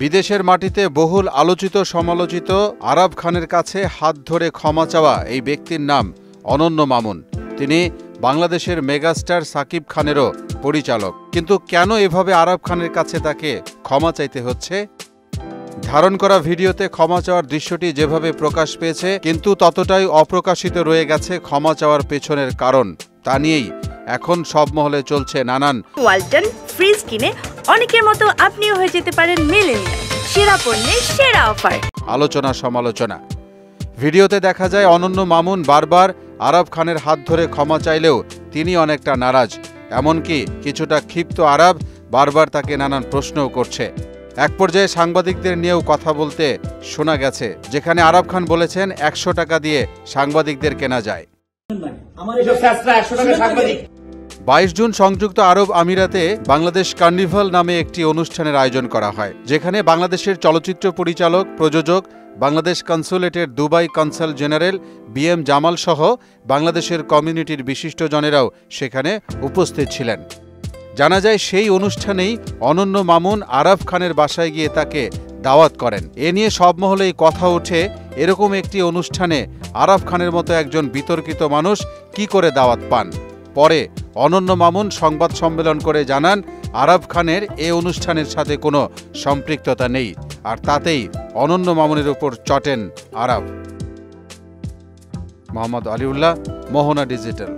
বিদেশের মাটিতে বহুল আলোচিত সমালোচিত আরাব খানের কাছে হাত ধরে ক্ষমা চাওয়া এই ব্যক্তির নাম অনন্য মামুন। তিনি বাংলাদেশের মেগাস্টার সাকিব খানেরও পরিচালক। কিন্তু কেন এভাবে আরাব খানের কাছে তাকে ক্ষমা চাইতে হচ্ছে? ধারণ করা ভিডিওতে ক্ষমা চাওয়ার দৃশ্যটি যেভাবে প্রকাশ পেয়েছে, কিন্তু ততটাই অপ্রকাশিত রয়ে গেছে ক্ষমা চাওয়ার পেছনের কারণ। তা নিয়েই এখন সব মহলে চলছে নানান। ওয়ালটন ফ্রিজ কিনে অনেকের মতো আপনিও হয়ে যেতে পারেন মিলেনিয়াল। সেরা পণ্যের সেরা অফার, আলোচনা সমালোচনা। ভিডিওতে দেখা যায় অনন্য মামুন বারবার আরাব খানের হাত ধরে ক্ষমা চাইলেও তিনি অনেকটা নারাজ। এমনকি কিছুটা ক্ষিপ্ত আরাব বারবার তাকে নানান প্রশ্নও করছে। এক পর্যায়ে সাংবাদিকদের নিয়েও কথা বলতে শোনা গেছে, যেখানে আরাব খান বলেছেন ১০০ টাকা দিয়ে সাংবাদিকদের কেনা যায়। ২২ জুন সংযুক্ত আরব আমিরাতে বাংলাদেশ কার্নিভাল নামে একটি অনুষ্ঠানের আয়োজন করা হয়, যেখানে বাংলাদেশের চলচ্চিত্র পরিচালক, প্রযোজক, বাংলাদেশ কনসুলেটের Dubai consul general BM Jamal সহ বাংলাদেশের কমিউনিটির বিশিষ্টজনেরাও সেখানে উপস্থিত ছিলেন। জানা যায় সেই অনুষ্ঠানেই অনন্য মামুন আরাব খানের বাসায় গিয়ে তাকে দাওয়াত করেন। এ নিয়ে সব মহলেই কথা ওঠে, এরকম একটি অনুষ্ঠানে আরাব খানের মতো একজন বিতর্কিত মানুষ কি করে দাওয়াত পান। পরে অনন্য মামুন সংবাদ সম্মেলন করে জানান, আরাব খানের এ অনুষ্ঠানের সাথে কোনো সম্পৃক্ততা নেই। আর তাতেই অনন্য মামুনের উপর চটেন আরাব। মোহাম্মদ আলিউল্লাহ, মোহনা ডিজিটাল।